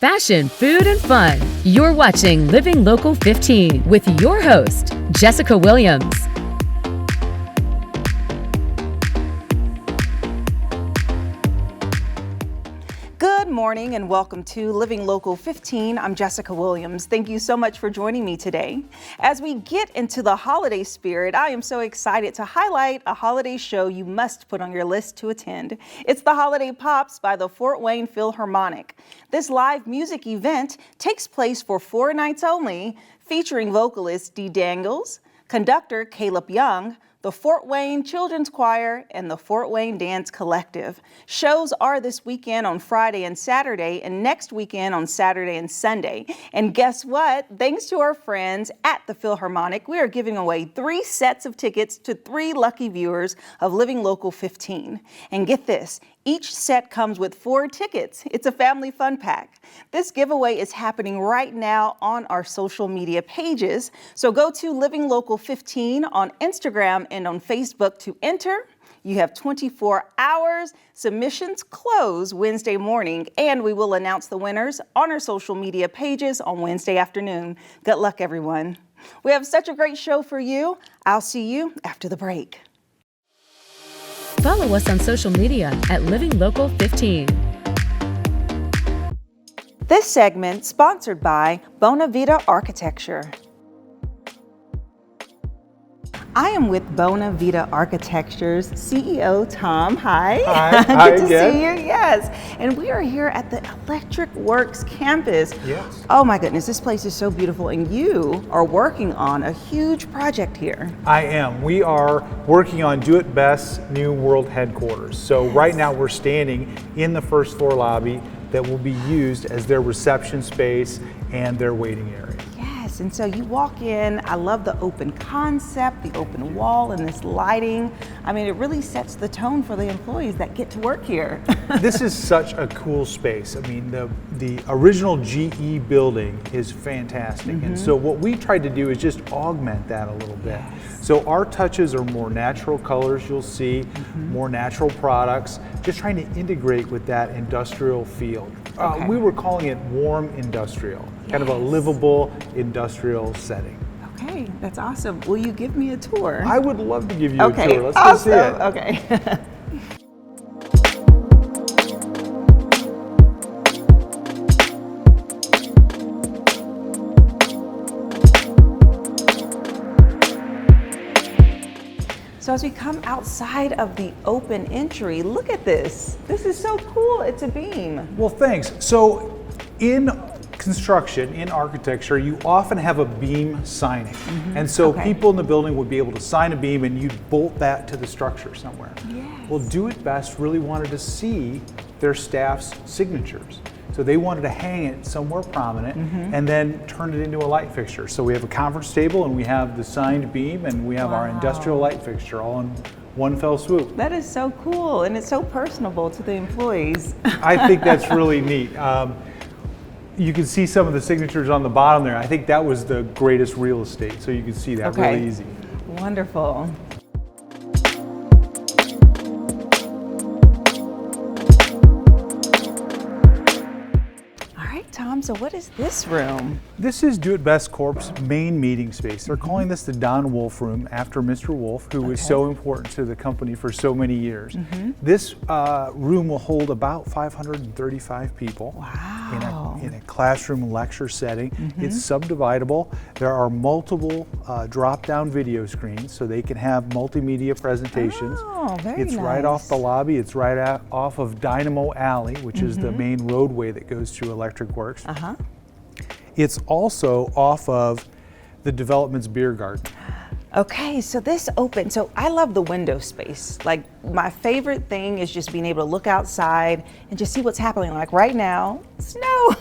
fashion, food, and fun. You're watching Living Local 15 with your host, Jessica Williams. Good morning and welcome to Living Local 15. I'm Jessica Williams. Thank you so much for joining me today. As we get into the holiday spirit, I am so excited to highlight a holiday show you must put on your list to attend. It's the Holiday Pops by the Fort Wayne Philharmonic. This live music event takes place for 4 nights only, featuring vocalist Dee Daniels, conductor Caleb Young, the Fort Wayne Children's Choir, and the Fort Wayne Dance Collective. Shows are this weekend on Friday and Saturday, and next weekend on Saturday and Sunday. And guess what? Thanks to our friends at the Philharmonic, we are giving away 3 sets of tickets to 3 lucky viewers of Living Local 15. And get this, each set comes with 4 tickets. It's a family fun pack. This giveaway is happening right now on our social media pages. So go to Living Local 15 on Instagram and on Facebook to enter. You have 24 hours. Submissions close Wednesday morning, and we will announce the winners on our social media pages on Wednesday afternoon. Good luck, everyone. We have such a great show for you. I'll see you after the break. Follow us on social media at Living Local 15. This segment sponsored by Bona Vita Architecture. I am with Bona Vita Architecture's CEO, Tom. Hi. Hi. Good to see you. Yes. And we are here at the Electric Works campus. Yes. Oh my goodness, this place is so beautiful, and you are working on a huge project here. I am. We are working on Do It Best's new world headquarters. So right now we're standing in the first floor lobby that will be used as their reception space and their waiting area. Yes, and so you walk in, I love the open concept, the open wall, and this lighting. I mean, it really sets the tone for the employees that get to work here. This is such a cool space. I mean, the original GE building is fantastic. And so what we tried to do is just augment that a little bit. Yes. So our touches are more natural colors, you'll see, more natural products, just trying to integrate with that industrial feel. Okay. We were calling it warm industrial, kind of a livable industrial setting. Okay, that's awesome. Will you give me a tour? I would love to give you a Okay, tour. Let's awesome. go see it. Okay. So as we come outside of the open entry, look at this. This is so cool. It's a beam. Well, thanks. So in construction, in architecture, you often have a beam signing. And so people in the building would be able to sign a beam and you'd bolt that to the structure somewhere. Yes. Well, Do It Best really wanted to see their staff's signatures. So they wanted to hang it somewhere prominent and then turn it into a light fixture. So we have a conference table and we have the signed beam and we have our industrial light fixture all in one fell swoop. That is so cool, and it's so personable to the employees. I think that's really neat. You can see some of the signatures on the bottom there. I think that was the greatest real estate, so you can see that really easy. Wonderful. Tom, so what is this room? This is Do It Best Corp's main meeting space. They're calling this the Don Wolf Room after Mr. Wolf, who was so important to the company for so many years. This room will hold about 535 people. Wow. In a classroom lecture setting. It's subdividable. There are multiple drop-down video screens, so they can have multimedia presentations. Oh, very It's nice. right off the lobby. It's right off of Dynamo Alley, which is the main roadway that goes to Electric Works. It's also off of the development's beer garden. Okay, so this open, so I love the window space. Like, my favorite thing is just being able to look outside and just see what's happening. Like right now, snow.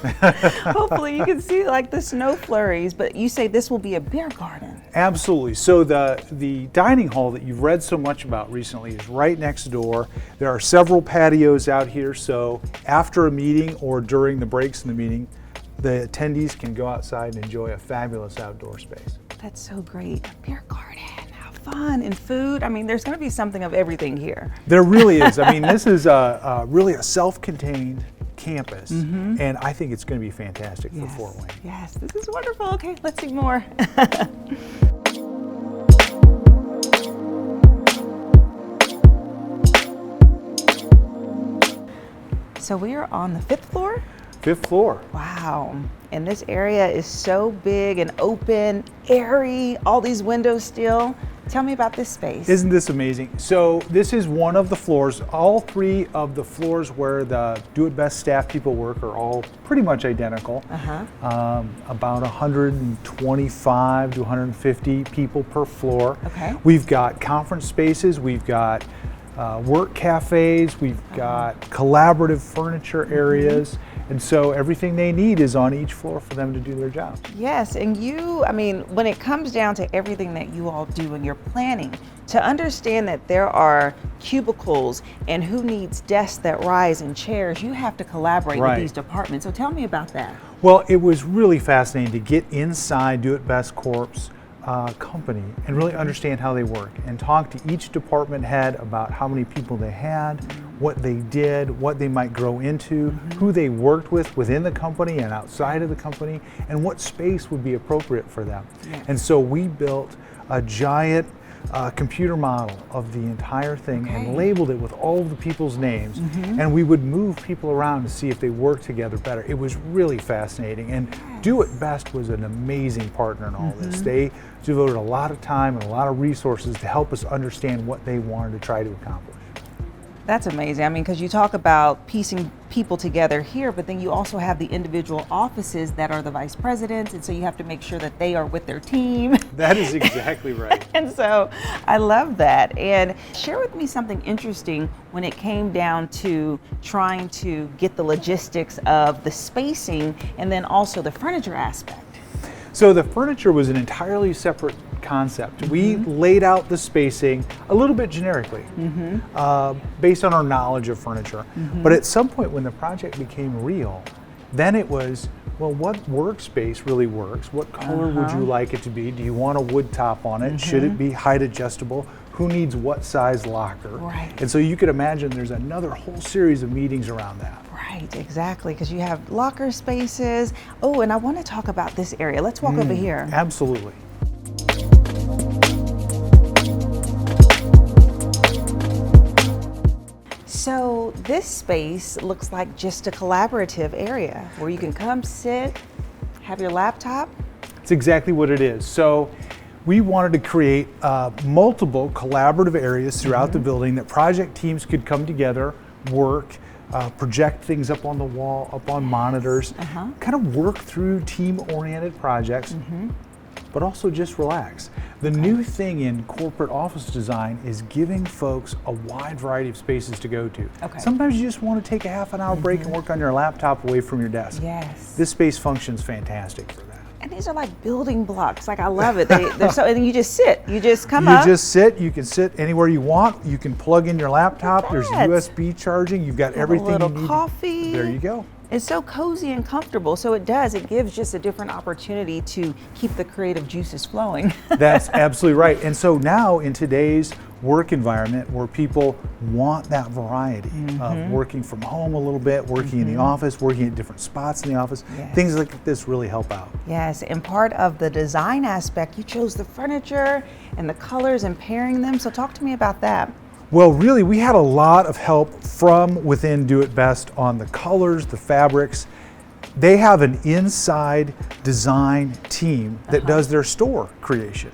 Hopefully you can see like the snow flurries, but you say this will be a beer garden. Absolutely. So the dining hall that you've read so much about recently is right next door. There are several patios out here, so after a meeting or during the breaks in the meeting, the attendees can go outside and enjoy a fabulous outdoor space. That's so great. A beer garden, how fun, and food. I mean, there's going to be something of everything here. There really is. I mean, this is really a self-contained campus, and I think it's going to be fantastic for Fort Wayne. Yes, this is wonderful. Okay, let's see more. So we are on the 5th floor? 5th floor. Wow. And this area is so big and open, airy, all these windows still. Tell me about this space. Isn't this amazing? So this is one of the floors. All 3 of the floors where the Do It Best staff people work are all pretty much identical. About 125 to 150 people per floor. Okay. We've got conference spaces, we've got work cafes, we've got collaborative furniture areas, and so everything they need is on each floor for them to do their job. Yes, and I mean, when it comes down to everything that you all do in your planning, to understand that there are cubicles and who needs desks that rise and chairs, you have to collaborate with these departments. So tell me about that. Well, it was really fascinating to get inside Do It Best Corp's company and really understand how they work and talk to each department head about how many people they had, what they did, what they might grow into, who they worked with within the company and outside of the company, and what space would be appropriate for them. And so we built a giant computer model of the entire thing and labeled it with all of the people's names, and we would move people around to see if they worked together better. It was really fascinating, and Do It Best was an amazing partner in all this. They devoted a lot of time and a lot of resources to help us understand what they wanted to try to accomplish. That's amazing. I mean, because you talk about piecing people together here, but then you also have the individual offices that are the vice presidents, and so you have to make sure that they are with their team. That is exactly right. And so I love that. And share with me something interesting when it came down to trying to get the logistics of the spacing and then also the furniture aspect. So the furniture was an entirely separate concept. We laid out the spacing a little bit generically, based on our knowledge of furniture. But at some point when the project became real, then it was, well, what workspace really works? What color would you like it to be? Do you want a wood top on it? Should it be height adjustable? Who needs what size locker? And so you could imagine there's another whole series of meetings around that. Right, exactly, because you have locker spaces. Oh, and I want to talk about this area. Let's walk over here. Absolutely. So this space looks like just a collaborative area where you can come sit, have your laptop. It's exactly what it is. So we wanted to create multiple collaborative areas throughout the building that project teams could come together, work, project things up on the wall, up on monitors, kind of work through team-oriented projects, but also just relax. The new thing in corporate office design is giving folks a wide variety of spaces to go to. Sometimes you just want to take a half an hour break and work on your laptop away from your desk. This space functions fantastic for that. And these are like building blocks. Like, I love it. They're so, and then you just sit. You just come up. You just sit. You can sit anywhere you want. You can plug in your laptop. There's USB charging. You've got everything you need. A little coffee. There you go. It's so cozy and comfortable. So it gives just a different opportunity to keep the creative juices flowing. That's absolutely right. And so now in today's work environment where people want that variety of working from home a little bit, working in the office, working at different spots in the office, things like this really help out. Yes, and part of the design aspect, you chose the furniture and the colors and pairing them. So talk to me about that. Well, really, we had a lot of help from within Do It Best on the colors, the fabrics. They have an inside design team that does their store creation.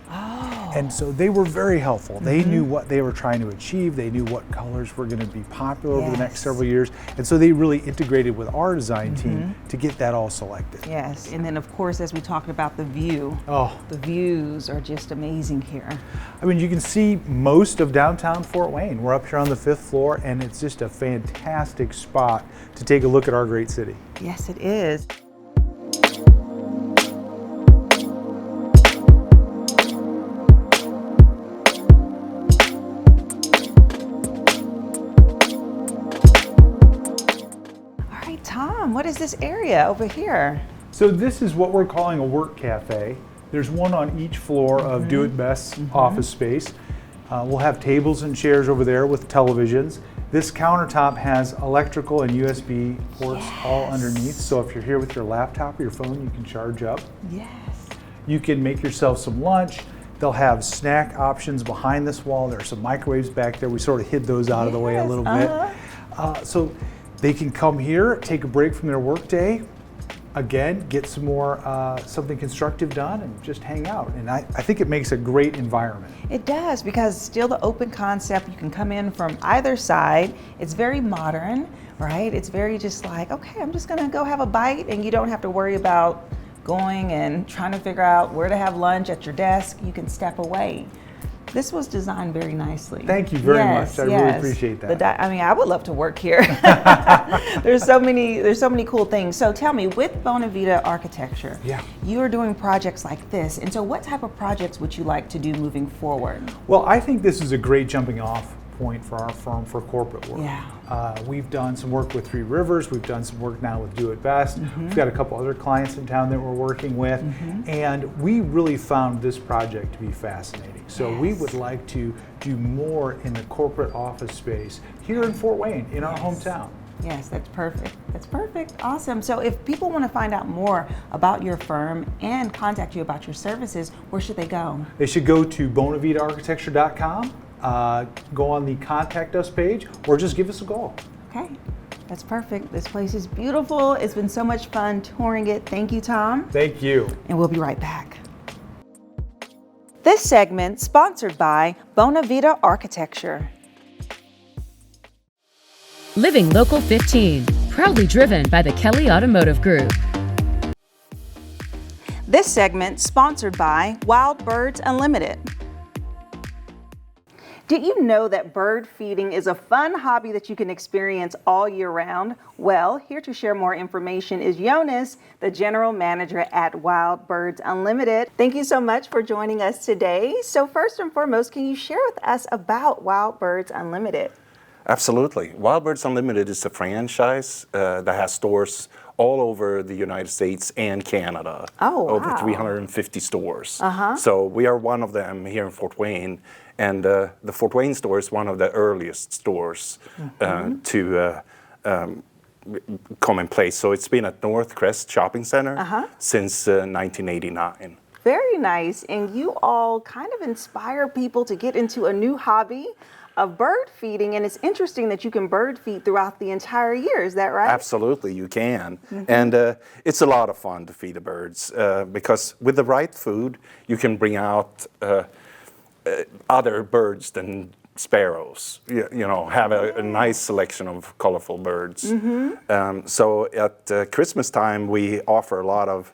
And so they were very helpful. They knew what they were trying to achieve. They knew what colors were going to be popular over the next several years. And so they really integrated with our design team to get that all selected. Yes, and then of course, as we talked about the view, the views are just amazing here. I mean, you can see most of downtown Fort Wayne. We're up here on the 5th floor, and it's just a fantastic spot to take a look at our great city. Yes, it is. Tom, what is this area over here? So this is what we're calling a work cafe. There's one on each floor of Do It Best's office space. We'll have tables and chairs over there with televisions. This countertop has electrical and USB ports all underneath, so if you're here with your laptop or your phone, you can charge up. Yes. You can make yourself some lunch. They'll have snack options behind this wall. There are some microwaves back there. We sort of hid those out of the way a little bit. So they can come here, take a break from their workday, again, get some more, something constructive done and just hang out. And I think it makes a great environment. It does, because still the open concept, you can come in from either side. It's very modern, right? It's very just like, okay, I'm just gonna go have a bite, and you don't have to worry about going and trying to figure out where to have lunch at your desk. You can step away. This was designed very nicely. Thank you very much. I really appreciate that. I mean, I would love to work here. There's so many cool things. So tell me, with Bona Vita Architecture, you are doing projects like this. And so what type of projects would you like to do moving forward? Well, I think this is a great jumping off point for our firm for corporate work. We've done some work with Three Rivers. We've done some work now with Do It Best. We've got a couple other clients in town that we're working with. And we really found this project to be fascinating. So we would like to do more in the corporate office space here in Fort Wayne, in our hometown. Yes, that's perfect. That's perfect. Awesome. So if people want to find out more about your firm and contact you about your services, where should they go? They should go to bonavitaarchitecture.com, go on the Contact Us page, or just give us a call. Okay, that's perfect. This place is beautiful. It's been so much fun touring it. Thank you, Tom. Thank you. And we'll be right back. This segment sponsored by Bona Vita Architecture. Living Local 15, proudly driven by the Kelly Automotive Group. This segment sponsored by Wild Birds Unlimited. Did you know that bird feeding is a fun hobby that you can experience all year round? Well, here to share more information is Jonas, the general manager at Wild Birds Unlimited. Thank you so much for joining us today. So first and foremost, can you share with us about Wild Birds Unlimited? Absolutely. Wild Birds Unlimited is a franchise that has stores all over the United States and Canada. Oh, wow. Over 350 stores. So we are one of them here in Fort Wayne. And the Fort Wayne store is one of the earliest stores to come in place. So it's been at North Crest Shopping Center since 1989. Very nice. And you all kind of inspire people to get into a new hobby of bird feeding, and it's interesting that you can bird feed throughout the entire year. Is that right? Absolutely, you can. And it's a lot of fun to feed the birds because with the right food, you can bring out other birds than sparrows. You know, have a nice selection of colorful birds. So at Christmas time, we offer a lot of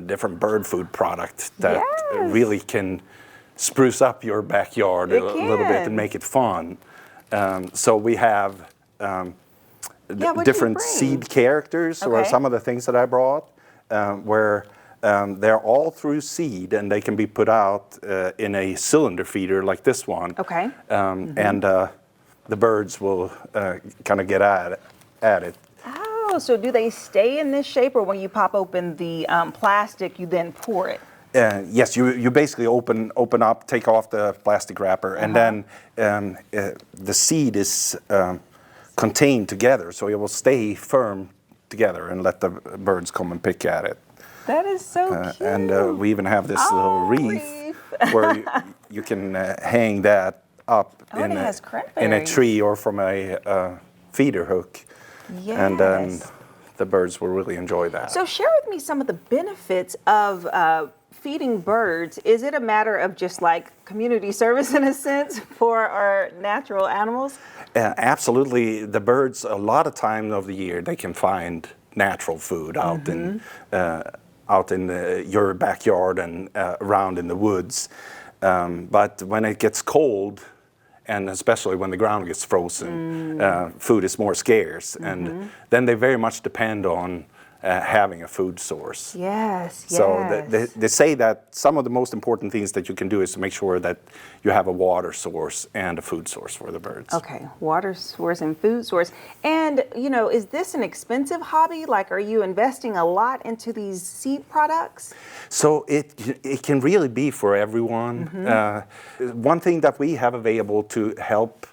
different bird food product that really can spruce up your backyard a little bit and make it fun. So we have different seed characters, or some of the things that I brought, where they're all through seed, and they can be put out in a cylinder feeder like this one. And the birds will kind of get at it. Oh, so do they stay in this shape, or when you pop open the plastic, you then pour it? Yes, you basically open up, take off the plastic wrapper, and then the seed is contained together, so it will stay firm together and let the birds come and pick at it. That is so cute. And we even have this little wreath where you can hang that up in a tree or from a feeder hook. And then the birds will really enjoy that. So share with me some of the benefits of feeding birds. Is it a matter of just like community service in a sense for our natural animals? Absolutely. The birds, a lot of time of the year, they can find natural food out in your backyard and around in the woods. But when it gets cold, and especially when the ground gets frozen, food is more scarce. And then they very much depend on having a food source. So they say that some of the most important things that you can do is to make sure that you have a water source and a food source for the birds. Okay, water source and food source. And, you know, is this an expensive hobby? Like, are you investing a lot into these seed products? So it can really be for everyone. One thing that we have available to help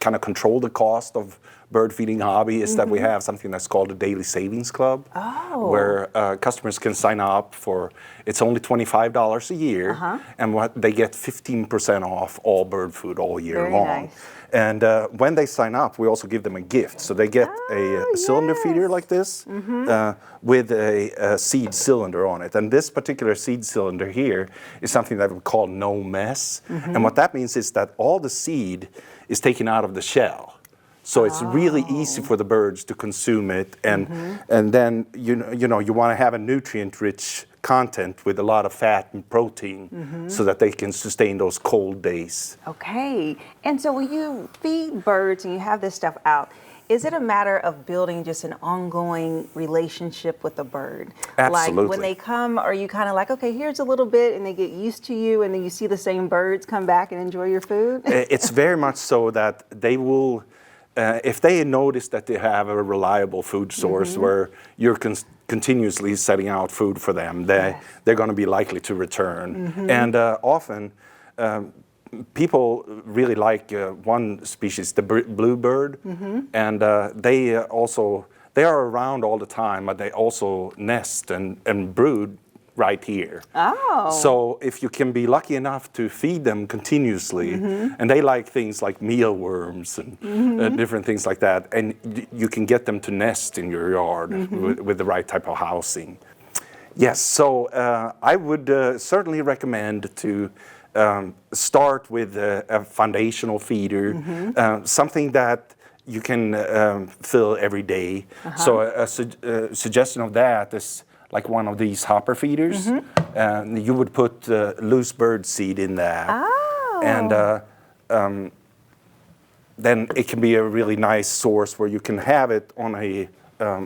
kind of control the cost of bird feeding hobby is that we have something that's called a daily savings club, where customers can sign up for, it's only $25 a year, and what they get 15% off all bird food all year long. Nice. And when they sign up, we also give them a gift. So they get a cylinder feeder like this with a seed cylinder on it. And this particular seed cylinder here is something that we call no mess. And what that means is that all the seed is taken out of the shell. So it's really easy for the birds to consume it, and then you want to have a nutrient-rich content with a lot of fat and protein, so that they can sustain those cold days. Okay, and so when you feed birds and you have this stuff out, is it a matter of building just an ongoing relationship with the bird? Absolutely. Like when they come, are you kind of like, okay, here's a little bit, and they get used to you, and then you see the same birds come back and enjoy your food? It's very much so that they will. If they notice that they have a reliable food source where you're continuously setting out food for them, they're going to be likely to return. And often, people really like one species, the bluebird, and they are around all the time, but they also nest and brood right here. So if you can be lucky enough to feed them continuously, and they like things like mealworms and different things like that, and you can get them to nest in your yard with the right type of housing. Yes, so I would certainly recommend to start with a foundational feeder, something that you can fill every day. So a suggestion of that is like one of these hopper feeders. You would put loose bird seed in that. And then it can be a really nice source where you can have it on a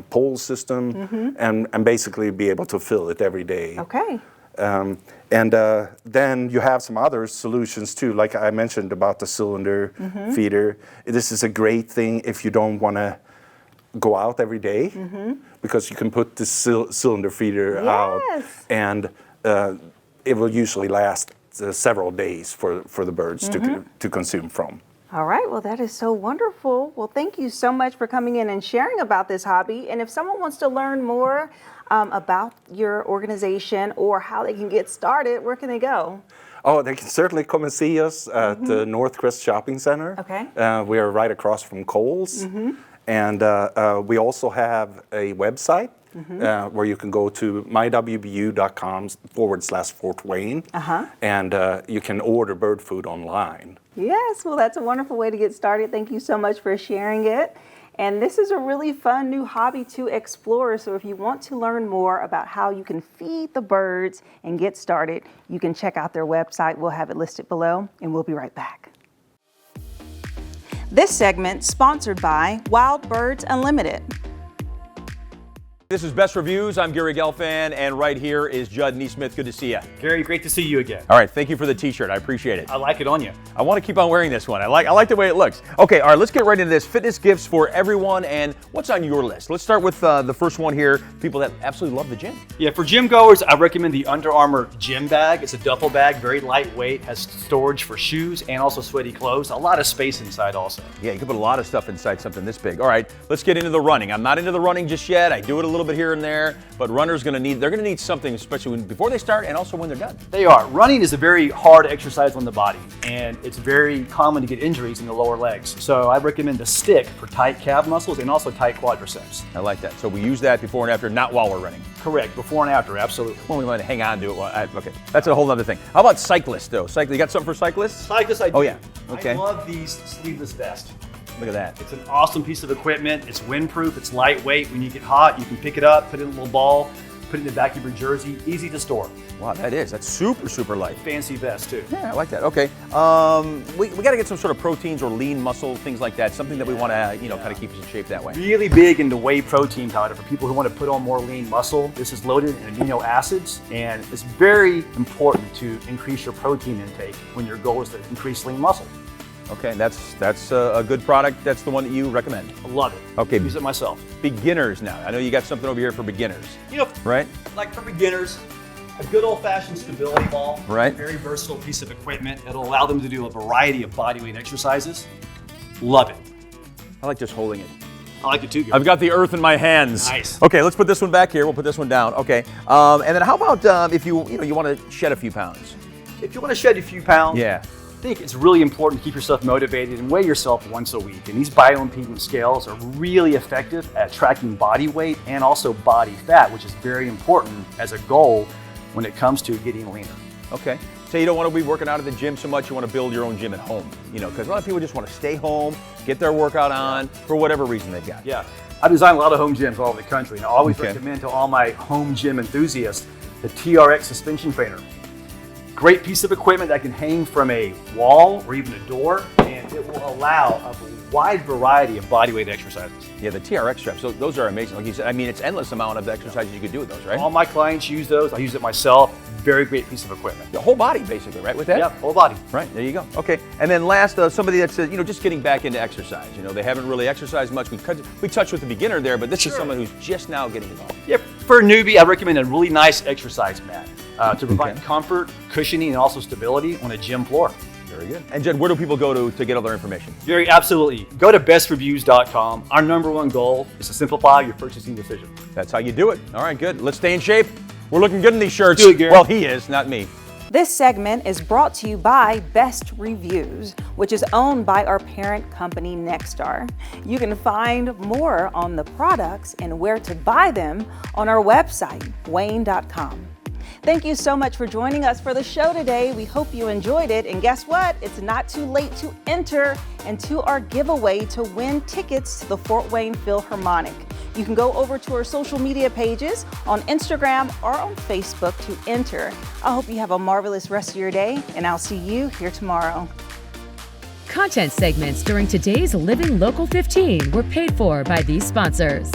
pole system and basically be able to fill it every day. Okay. And then you have some other solutions too, like I mentioned about the cylinder feeder. This is a great thing if you don't want to go out every day, because you can put the cylinder feeder out, and it will usually last several days for the birds to consume from. All right, well, that is so wonderful. Well, thank you so much for coming in and sharing about this hobby. And if someone wants to learn more about your organization or how they can get started, where can they go? Oh, they can certainly come and see us at the Northcrest Shopping Center. Okay. We are right across from Kohl's. And we also have a website where you can go to mywbu.com/Fort Wayne, and you can order bird food online. Yes, well, that's a wonderful way to get started. Thank you so much for sharing it. And this is a really fun new hobby to explore. So if you want to learn more about how you can feed the birds and get started, you can check out their website. We'll have it listed below, and we'll be right back. This segment sponsored by Wild Birds Unlimited. This is Best Reviews. I'm Gary Gelfand, and right here is Judd Neesmith. Good to see you. Gary, great to see you again. All right, thank you for the t-shirt. I appreciate it. I like it on you. I want to keep on wearing this one. I like the way it looks. Okay, all right, let's get right into this. Fitness gifts for everyone, and what's on your list? Let's start with the first one here, people that absolutely love the gym. Yeah, for gym goers, I recommend the Under Armour gym bag. It's a duffel bag, very lightweight, has storage for shoes and also sweaty clothes. A lot of space inside also. Yeah, you can put a lot of stuff inside something this big. All right, let's get into the running. I'm not into the running just yet. I do it a little bit here and there. But runners they're going to need something, especially before they start and also when they're done. They are. Running is a very hard exercise on the body, and it's very common to get injuries in the lower legs. So I recommend a stick for tight calf muscles and also tight quadriceps. I like that. So we use that before and after, not while we're running. Correct. Before and after, absolutely. Well, we want to hang on to it. Okay, that's a whole other thing. How about cyclists, though? You got something for cyclists? Cyclists, I do. Oh yeah. Okay. I love these sleeveless vests. Look at that. It's an awesome piece of equipment. It's windproof. It's lightweight. When you get hot, you can pick it up, put it in a little ball, put it in the back of your jersey. Easy to store. Wow, that's super, super light. Fancy vest, too. Yeah, I like that. Okay. We got to get some sort of proteins or lean muscle, things like that. Something that we want to, kind of keep us in shape that way. Really big into whey protein powder for people who want to put on more lean muscle. This is loaded in amino acids, and it's very important to increase your protein intake when your goal is to increase lean muscle. Okay, that's a good product. That's the one that you recommend. I love it. Okay. Use it myself. Beginners now. I know you got something over here for beginners. Right? Like for beginners, a good old-fashioned stability ball. Right. A very versatile piece of equipment. It'll allow them to do a variety of bodyweight exercises. Love it. I like just holding it. I like it too. I've got the earth in my hands. Nice. Okay, let's put this one back here. We'll put this one down. Okay. And then how about if you want to shed a few pounds? If you want to shed a few pounds, Yeah. I think it's really important to keep yourself motivated and weigh yourself once a week. And these bioimpedance scales are really effective at tracking body weight and also body fat, which is very important as a goal when it comes to getting leaner. Okay. So you don't want to be working out at the gym so much, you want to build your own gym at home, because a lot of people just want to stay home, get their workout on for whatever reason they've got. Yeah, I design a lot of home gyms all over the country, and I always Okay. recommend to all my home gym enthusiasts the TRX suspension trainer. Great piece of equipment that can hang from a wall or even a door, and it will allow a wide variety of bodyweight exercises. Yeah, the TRX straps, those are amazing. Like you said, I mean, it's endless amount of exercises you could do with those, right? All my clients use those. I use it myself. Very great piece of equipment. The whole body, basically, right, with that? Yep, whole body. Right, there you go. Okay, and then last, somebody that's just getting back into exercise. They haven't really exercised much. We touched with the beginner there, but this is someone who's just now getting involved. Yep, for a newbie, I recommend a really nice exercise mat to provide Okay. comfort, cushioning, and also stability on a gym floor. Very good. And Jed, where do people go to get all their information? Jerry, absolutely. Go to BestReviews.com. Our #1 goal is to simplify your purchasing decision. That's how you do it. All right, good. Let's stay in shape. We're looking good in these shirts. Do it, Gary. Well, he is, not me. This segment is brought to you by Best Reviews, which is owned by our parent company, Nexstar. You can find more on the products and where to buy them on our website, WANE.com. Thank you so much for joining us for the show today. We hope you enjoyed it. And guess what? It's not too late to enter into our giveaway to win tickets to the Fort Wayne Philharmonic. You can go over to our social media pages on Instagram or on Facebook to enter. I hope you have a marvelous rest of your day, and I'll see you here tomorrow. Content segments during today's Living Local 15 were paid for by these sponsors.